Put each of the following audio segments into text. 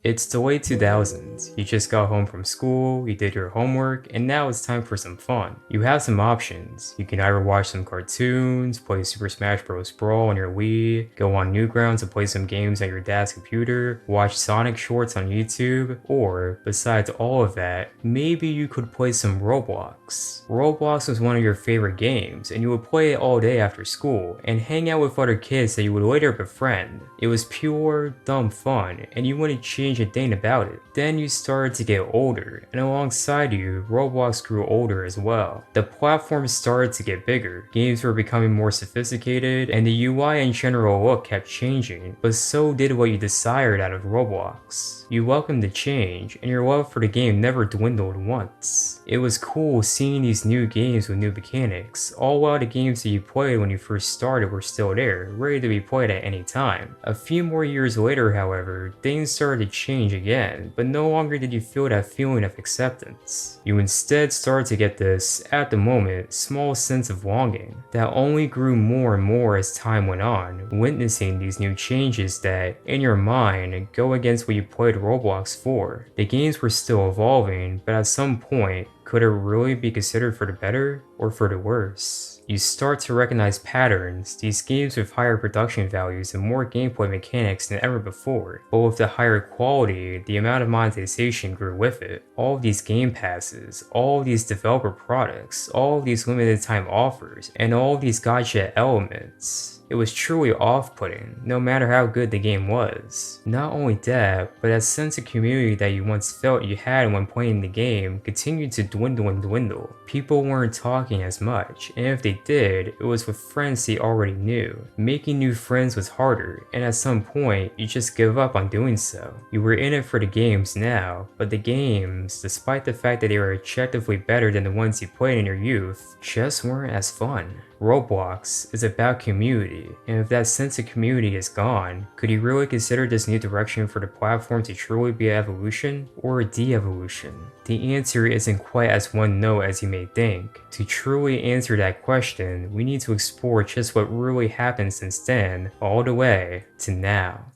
It's the late 2000s. You just got home from school, you did your homework, and now it's time for some fun. You have some options. You can either watch some cartoons, play Super Smash Bros. Brawl on your Wii, go on Newgrounds to play some games on your dad's computer, watch Sonic shorts on YouTube, or, besides all of that, maybe you could play some Roblox. Roblox was one of your favorite games, and you would play it all day after school, and hang out with other kids that you would later befriend. It was pure, dumb fun, and you wouldn't change a thing about it. Then you started to get older, and alongside you, Roblox grew older as well. The platform started to get bigger, games were becoming more sophisticated, and the UI and general look kept changing, but so did what you desired out of Roblox. You welcomed the change, and your love for the game never dwindled once. It was cool seeing these new games with new mechanics, all while the games that you played when you first started were still there, ready to be played at any time. A few more years later, however, things started to change again, but no longer did you feel that feeling of acceptance. You instead started to get this, at the moment, small sense of longing that only grew more and more as time went on, witnessing these new changes that, in your mind, go against what you played Roblox for. The games were still evolving, but at some point, could it really be considered for the better or for the worse? You start to recognize patterns, these games with higher production values and more gameplay mechanics than ever before, but with the higher quality, the amount of monetization grew with it. All of these game passes, all of these developer products, all of these limited time offers, and all of these gacha elements. It was truly off-putting, no matter how good the game was. Not only that, but that sense of community that you once felt you had when playing the game continued to dwindle and dwindle. People weren't talking as much, and if they did, it was with friends they already knew. Making new friends was harder, and at some point, you just give up on doing so. You were in it for the games now, but the games, despite the fact that they were objectively better than the ones you played in your youth, just weren't as fun. Roblox is about community, and if that sense of community is gone, could you really consider this new direction for the platform to truly be an evolution or a de-evolution? The answer isn't quite as one note as you may think. To truly answer that question, we need to explore just what really happened since then, all the way to now.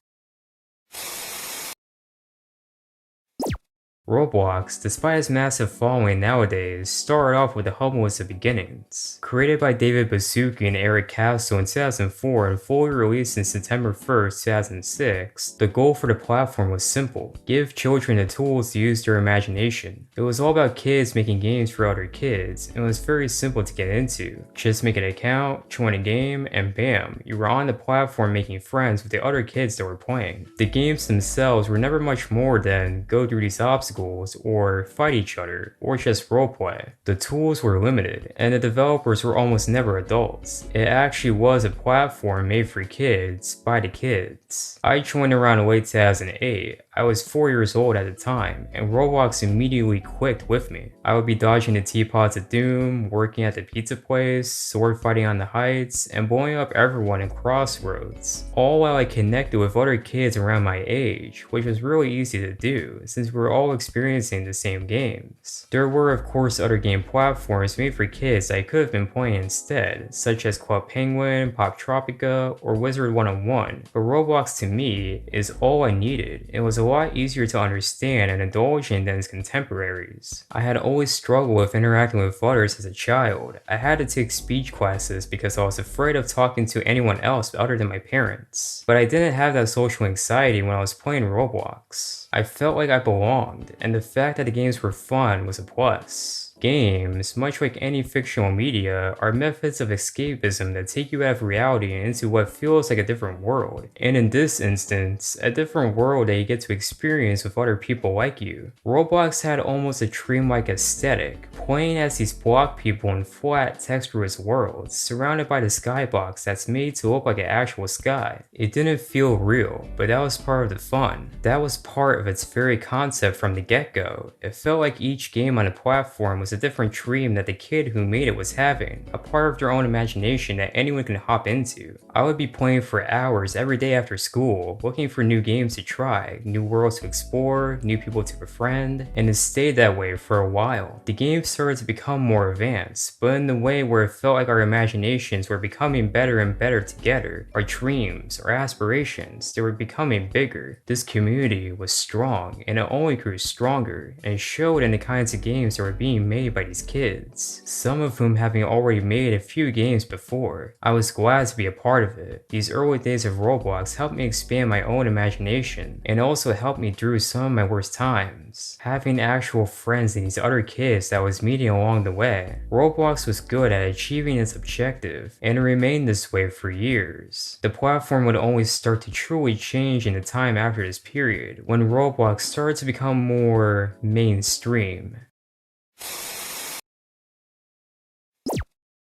Roblox, despite its massive following nowadays, started off with the humblest of beginnings. Created by David Baszucki and Eric Castle in 2004 and fully released in September 1st, 2006, the goal for the platform was simple: give children the tools to use their imagination. It was all about kids making games for other kids, and it was very simple to get into. Just make an account, join a game, and bam, you were on the platform making friends with the other kids that were playing. The games themselves were never much more than go through these obstacles or fight each other, or just roleplay. The tools were limited, and the developers were almost never adults. It actually was a platform made for kids, by the kids. I joined around late 2008. I was 4 years old at the time, and Roblox immediately clicked with me. I would be dodging the teapots of doom, working at the pizza place, sword fighting on the heights, and blowing up everyone in Crossroads, all while I connected with other kids around my age, which was really easy to do, since we were all experiencing the same games. There were of course other game platforms made for kids that I could have been playing instead, such as Club Penguin, Pop Tropica, or Wizard 101, but Roblox to me is all I needed. It was a lot easier to understand and indulge in than its contemporaries. I had always struggled with interacting with others as a child. I had to take speech classes because I was afraid of talking to anyone else other than my parents. But I didn't have that social anxiety when I was playing Roblox. I felt like I belonged, and the fact that the games were fun was a plus. Games, much like any fictional media, are methods of escapism that take you out of reality and into what feels like a different world. And in this instance, a different world that you get to experience with other people like you. Roblox had almost a dreamlike aesthetic, playing as these block people in flat, textureless worlds, surrounded by the skybox that's made to look like an actual sky. It didn't feel real, but that was part of the fun. That was part of its very concept from the get-go. It felt like each game on the platform was a different dream that the kid who made it was having, a part of their own imagination that anyone can hop into. I would be playing for hours every day after school, looking for new games to try, new worlds to explore, new people to befriend, and it stayed that way for a while. The game started to become more advanced, but in the way where it felt like our imaginations were becoming better and better together. Our dreams, our aspirations, they were becoming bigger. This community was strong, and it only grew stronger, and it showed in the kinds of games that were being made by these kids, some of whom having already made a few games before. I was glad to be a part of it. These early days of Roblox helped me expand my own imagination, and also helped me through some of my worst times. Having actual friends and these other kids that I was meeting along the way. Roblox was good at achieving its objective, and it remained this way for years. The platform would only start to truly change in the time after this period, when Roblox started to become more mainstream.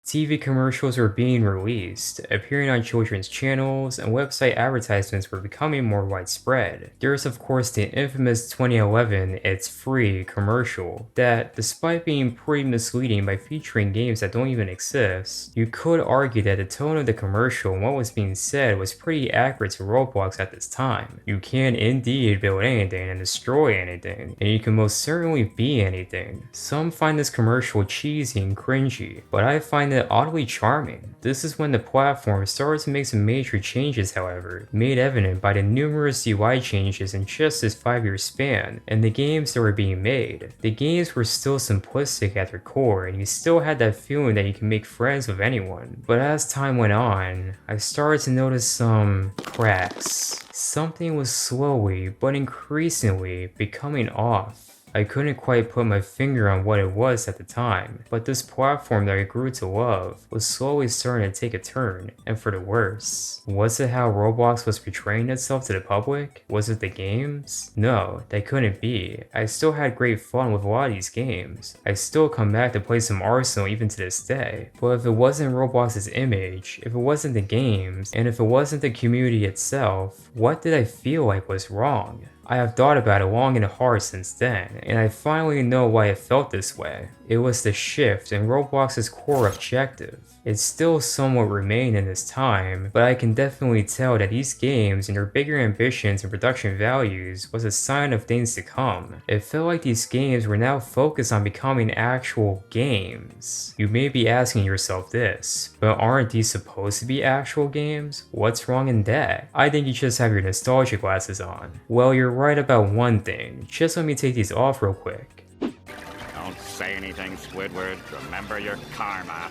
TV commercials were being released, appearing on children's channels, and website advertisements were becoming more widespread. There's of course the infamous 2011 It's Free commercial that, despite being pretty misleading by featuring games that don't even exist, you could argue that the tone of the commercial and what was being said was pretty accurate to Roblox at this time. You can indeed build anything and destroy anything, and you can most certainly be anything. Some find this commercial cheesy and cringy, but I find it oddly charming. This is when the platform started to make some major changes, however, made evident by the numerous UI changes in just this 5-year span, and the games that were being made. The games were still simplistic at their core, and you still had that feeling that you can make friends with anyone. But as time went on, I started to notice some cracks. Something was slowly, but increasingly, becoming off. I couldn't quite put my finger on what it was at the time, but this platform that I grew to love was slowly starting to take a turn, and for the worse. Was it how Roblox was portraying itself to the public? Was it the games? No, that couldn't be. I still had great fun with a lot of these games. I still come back to play some Arsenal even to this day. But if it wasn't Roblox's image, if it wasn't the games, and if it wasn't the community itself, what did I feel like was wrong? I have thought about it long and hard since then, and I finally know why it felt this way. It was the shift in Roblox's core objective. It still somewhat remained in this time, but I can definitely tell that these games and their bigger ambitions and production values was a sign of things to come. It felt like these games were now focused on becoming actual games. You may be asking yourself this, but aren't these supposed to be actual games? What's wrong in that? I think you just have your nostalgia glasses on. Well, you're right about one thing. Just let me take these off real quick. Don't say anything, Squidward. Remember your karma.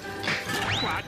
What?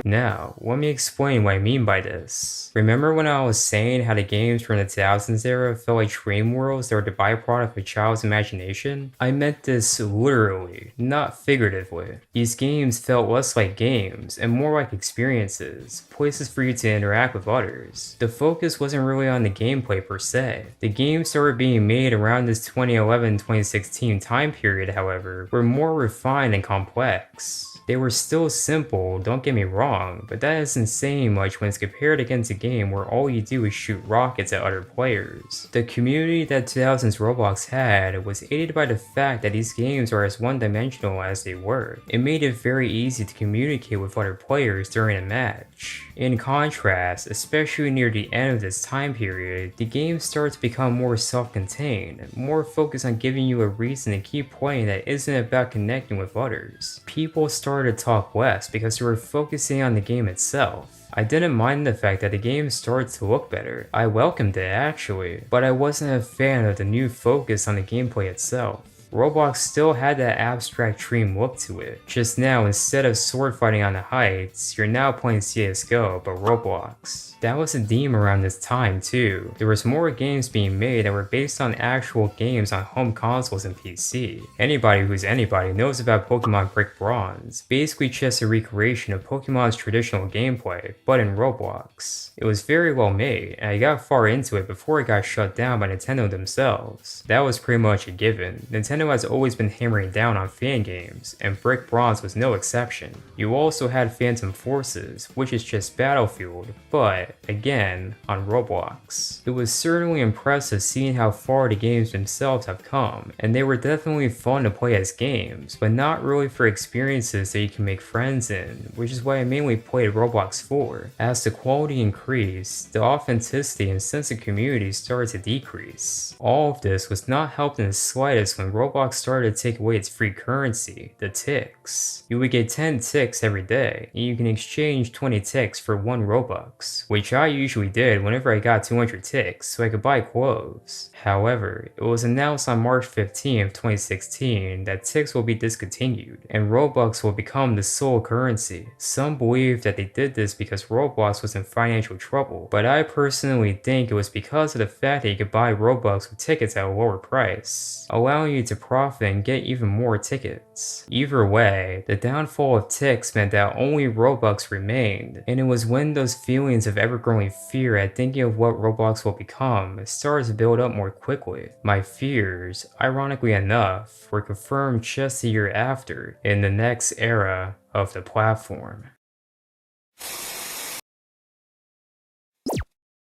Now, let me explain what I mean by this. Remember when I was saying how the games from the 2000s era felt like dream worlds that were the byproduct of a child's imagination? I meant this literally, not figuratively. These games felt less like games and more like experiences, places for you to interact with others. The focus wasn't really on the gameplay per se. The games that were being made around this 2011-2016 time period, however, were more refined and complex. They were still simple, don't get me wrong, but that isn't saying much when it's compared against a game where all you do is shoot rockets at other players. The community that 2000's Roblox had was aided by the fact that these games are as one-dimensional as they were. It made it very easy to communicate with other players during a match. In contrast, especially near the end of this time period, the game started to become more self-contained, more focused on giving you a reason to keep playing that isn't about connecting with others. People started to talk less because they were focusing on the game itself. I didn't mind the fact that the game started to look better. I welcomed it actually, but I wasn't a fan of the new focus on the gameplay itself. Roblox still had that abstract dream look to it. Just now, instead of sword fighting on the heights, you're now playing CSGO, but Roblox. That was a theme around this time too. There was more games being made that were based on actual games on home consoles and PC. Anybody who's anybody knows about Pokemon Brick Bronze, basically just a recreation of Pokemon's traditional gameplay, but in Roblox. It was very well made, and I got far into it before it got shut down by Nintendo themselves. That was pretty much a given. Nintendo has always been hammering down on fan games, and Brick Bronze was no exception. You also had Phantom Forces, which is just Battlefield, but but again, on Roblox. It was certainly impressive seeing how far the games themselves have come, and they were definitely fun to play as games, but not really for experiences that you can make friends in, which is what I mainly played Roblox for. As the quality increased, the authenticity and sense of community started to decrease. All of this was not helped in the slightest when Roblox started to take away its free currency, the ticks. You would get 10 ticks every day, and you can exchange 20 ticks for 1 Robux, which I usually did whenever I got 200 ticks so I could buy clothes. However, it was announced on March 15th, 2016 that ticks will be discontinued, and Robux will become the sole currency. Some believe that they did this because Roblox was in financial trouble, but I personally think it was because of the fact that you could buy Robux with tickets at a lower price, allowing you to profit and get even more tickets. Either way, the downfall of ticks meant that only Robux remained, and it was when those feelings of ever-growing fear at thinking of what Roblox will become started to build up more quickly. My fears, ironically enough, were confirmed just a year after, in the next era of the platform.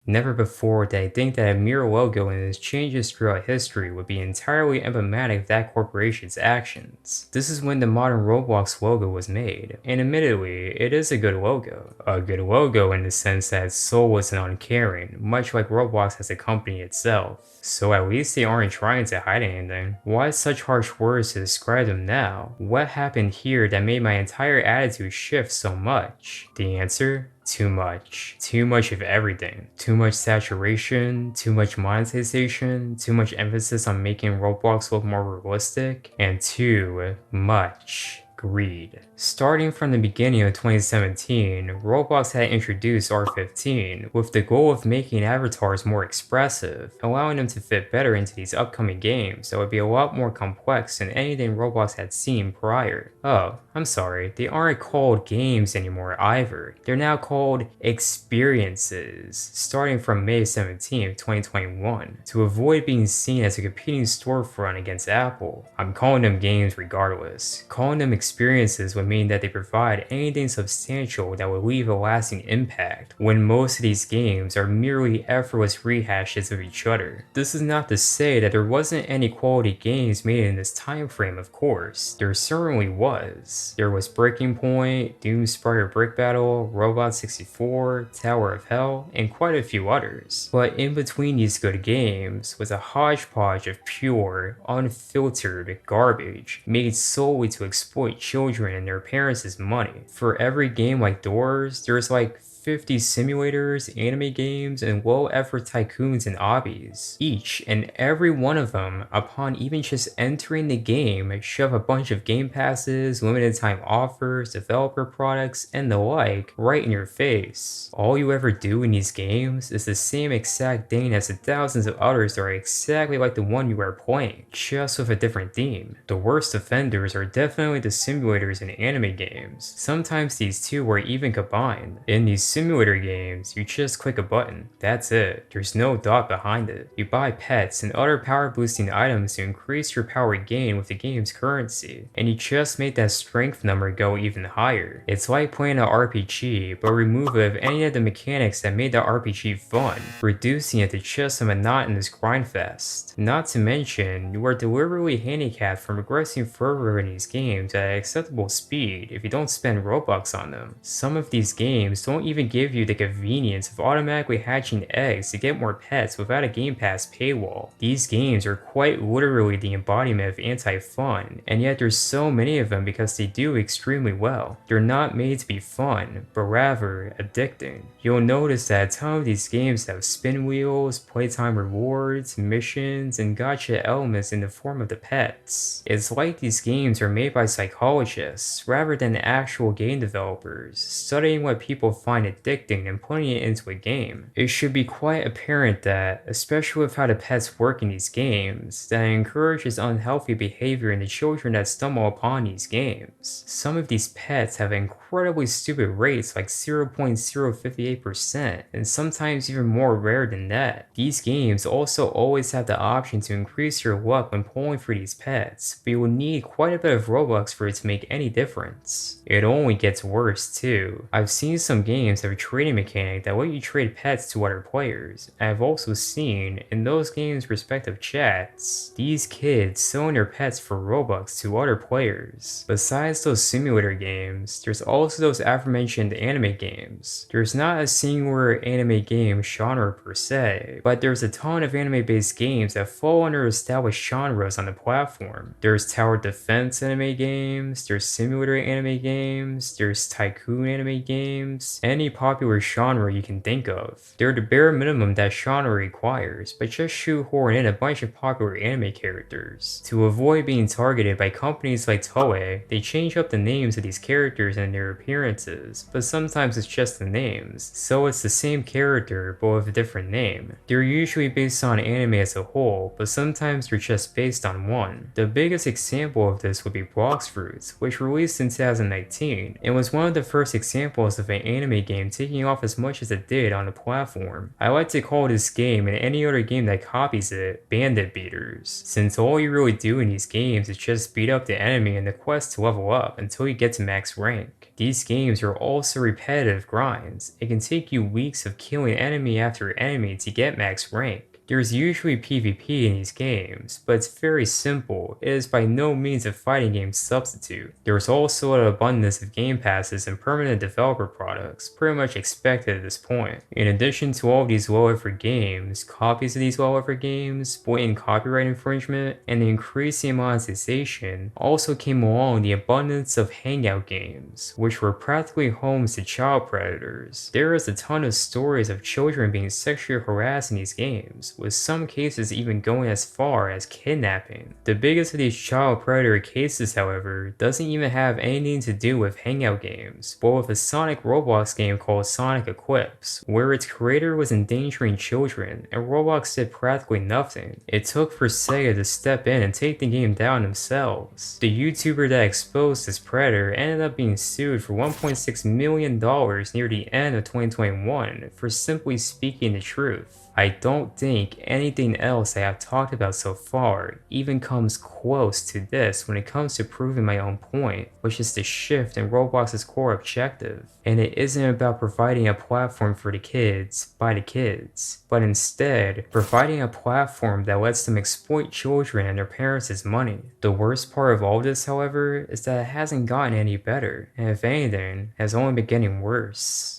Never before did I think that a mere logo and its changes throughout history would be entirely emblematic of that corporation's actions. This is when the modern Roblox logo was made, and admittedly, it is a good logo. A good logo in the sense that its soul isn't uncaring, much like Roblox as a company itself. So at least they aren't trying to hide anything. Why such harsh words to describe them now? What happened here that made my entire attitude shift so much? The answer? Too much. Too much of everything. Too much saturation, too much monetization, too much emphasis on making Roblox look more realistic, and too much greed. Starting from the beginning of 2017, Roblox had introduced R15 with the goal of making avatars more expressive, allowing them to fit better into these upcoming games that would be a lot more complex than anything Roblox had seen prior. Oh, I'm sorry, they aren't called games anymore either. They're now called experiences, starting from May 17, 2021, to avoid being seen as a competing storefront against Apple. I'm calling them games regardless. Calling them experiences would mean that they provide anything substantial that would leave a lasting impact, when most of these games are merely effortless rehashes of each other. This is not to say that there wasn't any quality games made in this time frame, of course. There certainly was. There was Breaking Point, Doomspire Brick Battle, Robot 64, Tower of Hell, and quite a few others. But in between these good games was a hodgepodge of pure, unfiltered garbage made solely to exploit children and their parents' money. For every game like Doors, there's like 50 simulators, anime games, and low-effort tycoons and obbies. Each and every one of them, upon even just entering the game, shove a bunch of game passes, limited time offers, developer products, and the like right in your face. All you ever do in these games is the same exact thing as the thousands of others that are exactly like the one you are playing, just with a different theme. The worst offenders are definitely the simulators and anime games. Sometimes these two are even combined. In these simulator games, you just click a button. That's it. There's no thought behind it. You buy pets and other power boosting items to increase your power gain with the game's currency, and you just make that strength number go even higher. It's like playing an RPG, but remove of any of the mechanics that made the RPG fun, reducing it to just a monotonous grind fest. Not to mention, you are deliberately handicapped from progressing further in these games at an acceptable speed if you don't spend Robux on them. Some of these games don't even give you the convenience of automatically hatching eggs to get more pets without a Game Pass paywall. These games are quite literally the embodiment of anti-fun, and yet there's so many of them because they do extremely well. They're not made to be fun, but rather addicting. You'll notice that a ton of these games have spin wheels, playtime rewards, missions, and gacha elements in the form of the pets. It's like these games are made by psychologists rather than actual game developers, studying what people find addicting and putting it into a game. It should be quite apparent that, especially with how the pets work in these games, that it encourages unhealthy behavior in the children that stumble upon these games. Some of these pets have incredibly stupid rates like 0.058%, and sometimes even more rare than that. These games also always have the option to increase your luck when pulling for these pets, but you will need quite a bit of Robux for it to make any difference. It only gets worse too. I've seen some games games have a trading mechanic that let you trade pets to other players. I've also seen, in those games' respective chats, these kids selling their pets for Robux to other players. Besides those simulator games, there's also those aforementioned anime games. There's not a singular anime game genre per se, but there's a ton of anime-based games that fall under established genres on the platform. There's tower defense anime games, there's simulator anime games, there's tycoon anime games, any popular genre you can think of. They're the bare minimum that genre requires, but just shoehorn in a bunch of popular anime characters. To avoid being targeted by companies like Toei, they change up the names of these characters and their appearances, but sometimes it's just the names, so it's the same character but with a different name. They're usually based on anime as a whole, but sometimes they're just based on one. The biggest example of this would be Blox Fruits, which released in 2019, and was one of the first examples of an anime game taking off as much as it did on the platform. I like to call this game and any other game that copies it, bandit beaters, since all you really do in these games is just beat up the enemy in the quest to level up until you get to max rank. These games are also repetitive grinds. It can take you weeks of killing enemy after enemy to get max rank. There's usually PvP in these games, but it's very simple. It is by no means a fighting game substitute. There's also an abundance of game passes and permanent developer products, pretty much expected at this point. In addition to all of these low-effort games, copies of these low-effort games, blatant copyright infringement, and the increasing monetization, also came along the abundance of hangout games, which were practically homes to child predators. There is a ton of stories of children being sexually harassed in these games, with some cases even going as far as kidnapping. The biggest of these child predator cases, however, doesn't even have anything to do with hangout games, but with a Sonic Roblox game called Sonic Eclipse, where its creator was endangering children, and Roblox did practically nothing. It took for Sega to step in and take the game down themselves. The YouTuber that exposed this predator ended up being sued for $1.6 million near the end of 2021 for simply speaking the truth. I don't think anything else I have talked about so far even comes close to this when it comes to proving my own point, which is the shift in Roblox's core objective. And it isn't about providing a platform for the kids by the kids, but instead providing a platform that lets them exploit children and their parents' money. The worst part of all this, however, is that it hasn't gotten any better, and if anything, has only been getting worse.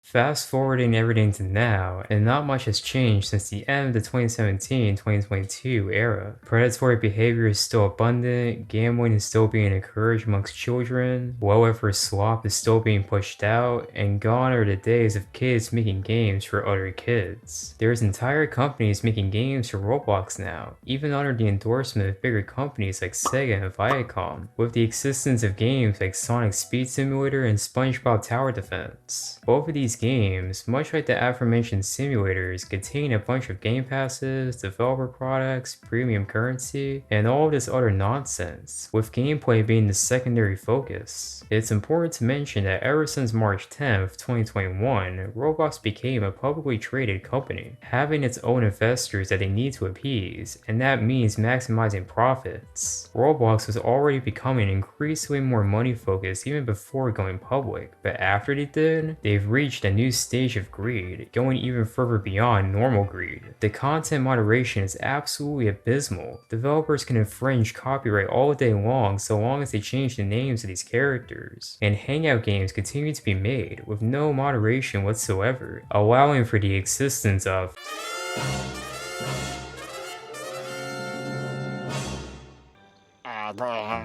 Fast forwarding everything to now, and not much has changed since the end of the 2017-2022 era. Predatory behavior is still abundant, gambling is still being encouraged amongst children, low-effort slop is still being pushed out, and gone are the days of kids making games for other kids. There's entire companies making games for Roblox now, even under the endorsement of bigger companies like Sega and Viacom, with the existence of games like Sonic Speed Simulator and SpongeBob Tower Defense. Both of these games, much like the aforementioned simulators, contain a bunch of game passes, developer products, premium currency, and all this other nonsense, with gameplay being the secondary focus. It's important to mention that ever since March 10th, 2021, Roblox became a publicly traded company, having its own investors that they need to appease, and that means maximizing profits. Roblox was already becoming increasingly more money focused even before going public, but after they did, they've reached a new stage of greed, going even further beyond normal greed. The content moderation is absolutely abysmal. Developers can infringe copyright all day long so long as they change the names of these characters. And hangout games continue to be made with no moderation whatsoever, allowing for the existence of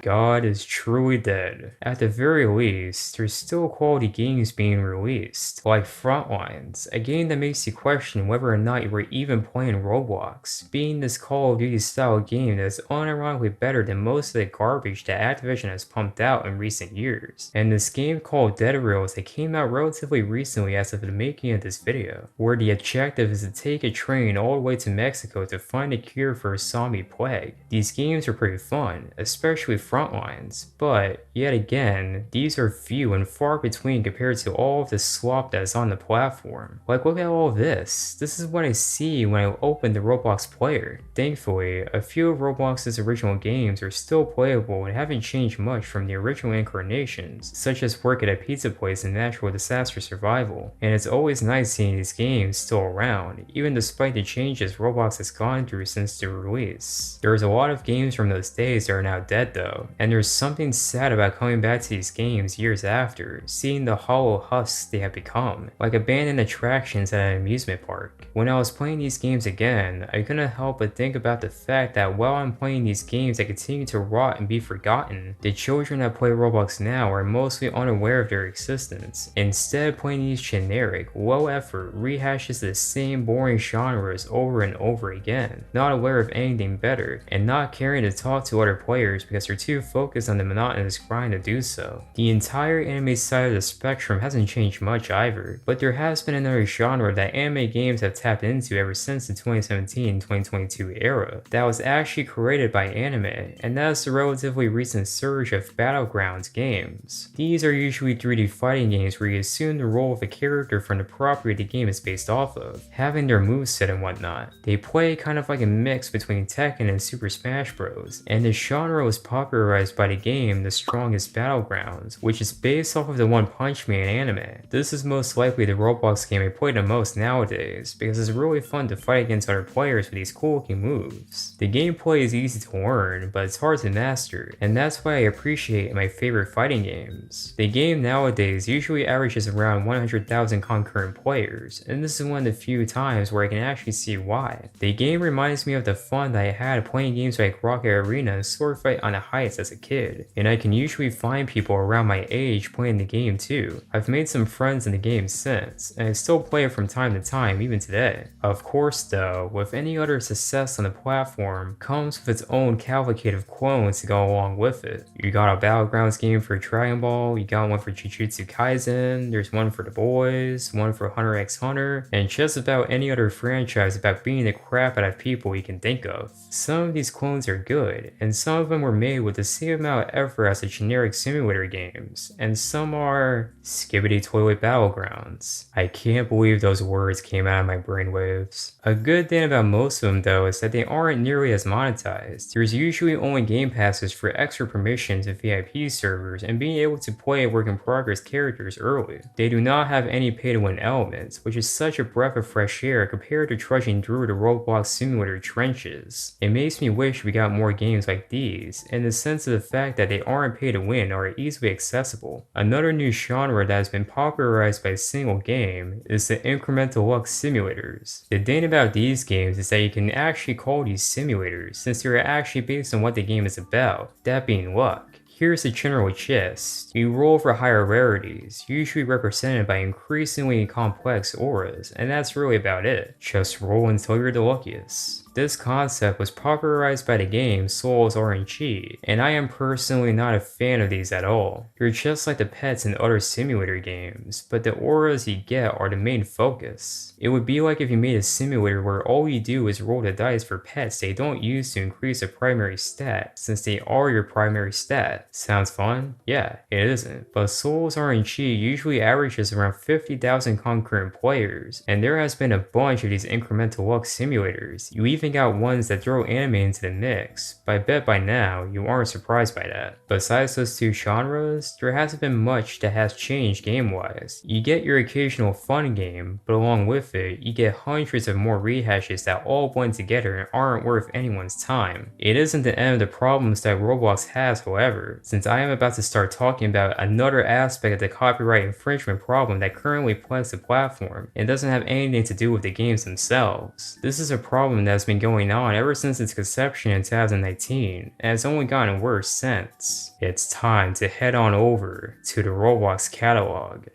God is truly dead. At the very least, there's still quality games being released, like Frontlines, a game that makes you question whether or not you were even playing Roblox, being this Call of Duty style game that is unironically better than most of the garbage that Activision has pumped out in recent years. And this game called Dead Rails that came out relatively recently as of the making of this video, where the objective is to take a train all the way to Mexico to find a cure for a zombie plague. These games are pretty fun, especially absolute front lines, but yet again, these are few and far between compared to all of the slop that's on the platform. Like, look at all this. This is what I see when I open the Roblox player. Thankfully, a few of Roblox's original games are still playable and haven't changed much from the original incarnations, such as Work at a Pizza Place and Natural Disaster Survival, and it's always nice seeing these games still around, even despite the changes Roblox has gone through since their release. There's a lot of games from those days that are now dead though, and there's something sad about coming back to these games years after, seeing the hollow husks they have become, like abandoned attractions at an amusement park. When I was playing these games again, I couldn't help but think about the fact that while I'm playing these games that continue to rot and be forgotten, the children that play Roblox now are mostly unaware of their existence, instead playing these generic, low effort rehashes of the same boring genres over and over again, not aware of anything better, and not caring to talk to other players because they're too focused on the monotonous grind to do so. The entire anime side of the spectrum hasn't changed much either, but there has been another genre that anime games have tapped into ever since the 2017-2022 era that was actually created by anime, and that's the relatively recent surge of Battlegrounds games. These are usually 3D fighting games where you assume the role of a character from the property the game is based off of, having their moveset and whatnot. They play kind of like a mix between Tekken and Super Smash Bros, and the genre was popularized by the game The Strongest Battlegrounds, which is based off of the One Punch Man anime. This is most likely the Roblox game I play the most nowadays, because it's really fun to fight against other players with these cool looking moves. The gameplay is easy to learn, but it's hard to master, and that's why I appreciate my favorite fighting games. The game nowadays usually averages around 100,000 concurrent players, and this is one of the few times where I can actually see why. The game reminds me of the fun that I had playing games like Rocket Arena and Sword Fight on the Heights as a kid, and I can usually find people around my age playing the game too. I've made some friends in the game since, and I still play it from time to time even today. Of course though, with any other success on the platform comes with its own cavalcade of clones to go along with it. You got a Battlegrounds game for Dragon Ball, you got one for Jujutsu Kaisen, there's one for The Boys, one for Hunter x Hunter, and just about any other franchise about beating the crap out of people you can think of. Some of these clones are good, and some of them were made with the same amount of effort as the generic simulator games, and some are skibbity toilet battlegrounds. I can't believe those words came out of my brainwaves. A good thing about most of them though is that they aren't nearly as monetized. There's usually only game passes for extra permissions and VIP servers and being able to play work in progress characters early. They do not have any pay to win elements, which is such a breath of fresh air compared to trudging through the Roblox simulator trenches. It makes me wish we got more games like these, in the sense of the fact that they aren't pay to win or are easily accessible. Another new genre that has been popularized by a single game is the incremental luck simulators. The thing about these games is that you can actually call these simulators since they are actually based on what the game is about, that being luck. Here's the general gist. You roll for higher rarities, usually represented by increasingly complex auras, and that's really about it. Just roll until you're the luckiest. This concept was popularized by the game Souls RNG, and I am personally not a fan of these at all. You're just like the pets in other simulator games, but the auras you get are the main focus. It would be like if you made a simulator where all you do is roll the dice for pets they don't use to increase a primary stat, since they are your primary stat. Sounds fun? Yeah, it isn't. But Souls RNG usually averages around 50,000 concurrent players, and there has been a bunch of these incremental luck simulators. You even got ones that throw anime into the mix, but I bet by now you aren't surprised by that. Besides those two genres, there hasn't been much that has changed game-wise. You get your occasional fun game, but along with it, you get hundreds of more rehashes that all blend together and aren't worth anyone's time. It isn't the end of the problems that Roblox has, however, since I am about to start talking about another aspect of the copyright infringement problem that currently plagues the platform and doesn't have anything to do with the games themselves. This is a problem that has been going on ever since its conception in 2019, and it's only gotten worse since. It's time to head on over to the Roblox catalog.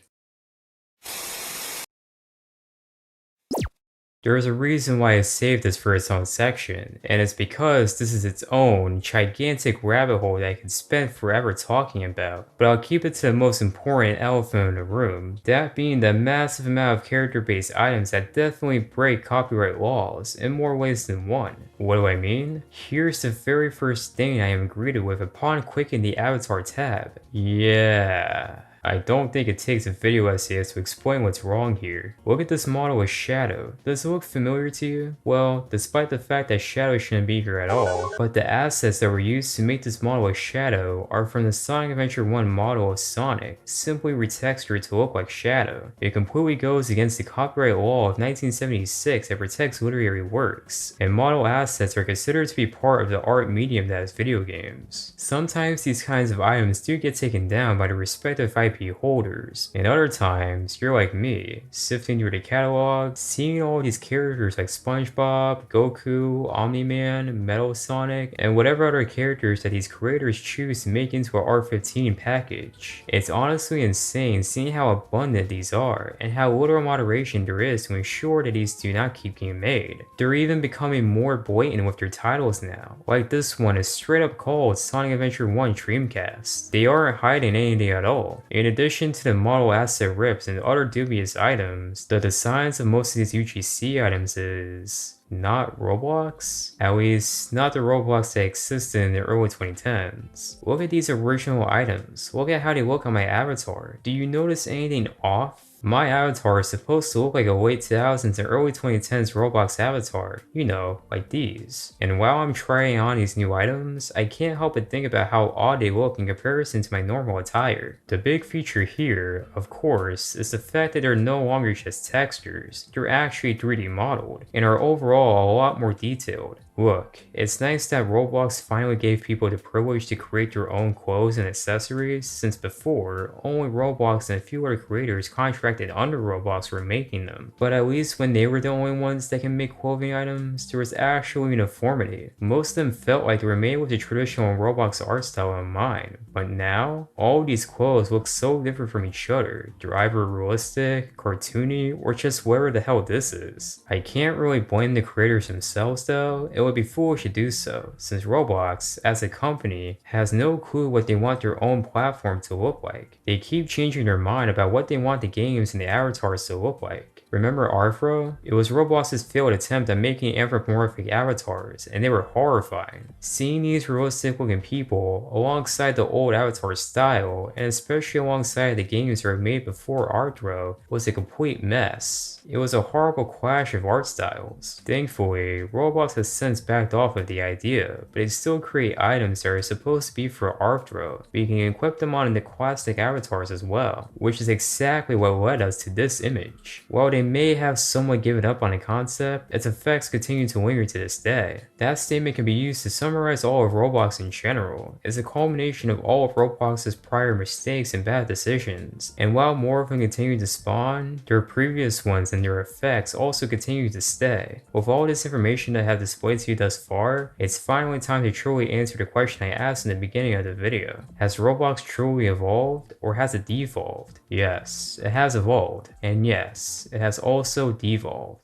There is a reason why I saved this for its own section, and it's because this is its own gigantic rabbit hole that I could spend forever talking about, but I'll keep it to the most important elephant in the room, that being the massive amount of character-based items that definitely break copyright laws in more ways than one. What do I mean? Here's the very first thing I am greeted with upon clicking the avatar tab. Yeah. I don't think it takes a video essayist to explain what's wrong here. Look at this model with Shadow. Does it look familiar to you? Well, despite the fact that Shadow shouldn't be here at all, but the assets that were used to make this model with Shadow are from the Sonic Adventure 1 model of Sonic, simply retextured to look like Shadow. It completely goes against the copyright law of 1976 that protects literary works, and model assets are considered to be part of the art medium that is video games. Sometimes these kinds of items do get taken down by the respective IP holders, and other times you're like me, sifting through the catalog, seeing all these characters like SpongeBob, Goku, Omni-Man, Metal Sonic, and whatever other characters that these creators choose to make into an R15 package. It's honestly insane seeing how abundant these are, and how little moderation there is to ensure that these do not keep getting made. They're even becoming more blatant with their titles now, like this one is straight up called Sonic Adventure 1 Dreamcast. They aren't hiding anything at all. In addition to the model asset rips and other dubious items, the designs of most of these UGC items is not Roblox? At least, not the Roblox that existed in the early 2010s. Look at these original items. Look at how they look on my avatar. Do you notice anything off? My avatar is supposed to look like a late 2000s and early 2010s Roblox avatar, you know, like these. And while I'm trying on these new items, I can't help but think about how odd they look in comparison to my normal attire. The big feature here, of course, is the fact that they're no longer just textures, they're actually 3D modeled, and are overall a lot more detailed. Look, it's nice that Roblox finally gave people the privilege to create their own clothes and accessories, since before, only Roblox and a few other creators contracted under Roblox were making them. But at least when they were the only ones that can make clothing items, there was actual uniformity. Most of them felt like they were made with the traditional Roblox art style in mind, but now, all of these clothes look so different from each other. They're either realistic, cartoony, or just whatever the hell this is. I can't really blame the creators themselves though. It would be foolish to do so, since Roblox, as a company, has no clue what they want their own platform to look like. They keep changing their mind about what they want the games and the avatars to look like. Remember Arthro? It was Roblox's failed attempt at making anthropomorphic avatars, and they were horrifying. Seeing these realistic looking people alongside the old avatar style, and especially alongside the games that were made before Arthro, was a complete mess. It was a horrible clash of art styles. Thankfully, Roblox has since backed off of the idea, but they still create items that are supposed to be for Arthro, but you can equip them on the classic avatars as well, which is exactly what led us to this image. While they may have somewhat given up on the concept, its effects continue to linger to this day. That statement can be used to summarize all of Roblox in general. It's a culmination of all of Roblox's prior mistakes and bad decisions, and while more of them continue to spawn, their previous ones and their effects also continue to stay. With all this information that I have displayed to you thus far, it's finally time to truly answer the question I asked in the beginning of the video. Has Roblox truly evolved, or has it devolved? Yes, it has evolved, and yes, it has also devolved.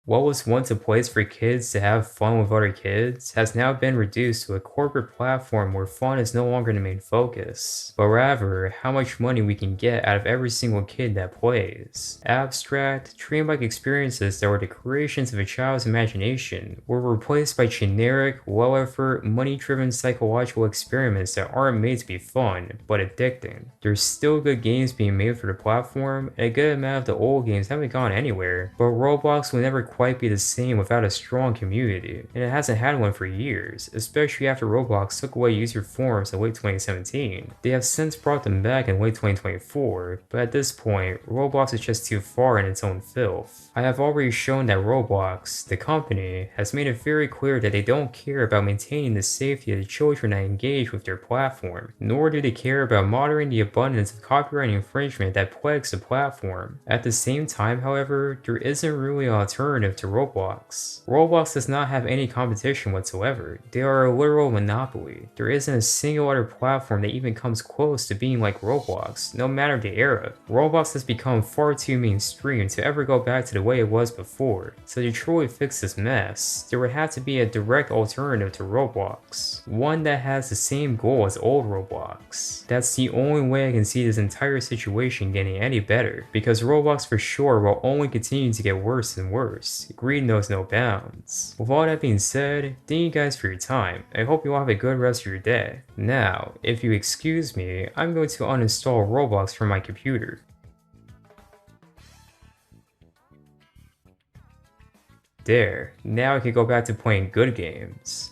What was once a place for kids to have fun with other kids has now been reduced to a corporate platform where fun is no longer the main focus, but rather how much money we can get out of every single kid that plays. Abstract, dreamlike experiences that were the creations of a child's imagination were replaced by generic, low-effort, money-driven psychological experiments that aren't made to be fun, but addicting. There's still good games being made for the platform, and a good amount of the old games haven't gone anywhere, but Roblox will never quite be the same without a strong community, and it hasn't had one for years, especially after Roblox took away user forums in late 2017. They have since brought them back in late 2024, but at this point, Roblox is just too far in its own filth. I have already shown that Roblox, the company, has made it very clear that they don't care about maintaining the safety of the children that engage with their platform, nor do they care about monitoring the abundance of copyright infringement that plagues the platform. At the same time, however, there isn't really an alternative alternative to Roblox. Roblox does not have any competition whatsoever. They are a literal monopoly. There isn't a single other platform that even comes close to being like Roblox, no matter the era. Roblox has become far too mainstream to ever go back to the way it was before. So to truly fix this mess, there would have to be a direct alternative to Roblox. One that has the same goal as old Roblox. That's the only way I can see this entire situation getting any better, because Roblox for sure will only continue to get worse and worse. Greed knows no bounds. With all that being said, thank you guys for your time. I hope you all have a good rest of your day. Now, if you excuse me, I'm going to uninstall Roblox from my computer. There, now I can go back to playing good games.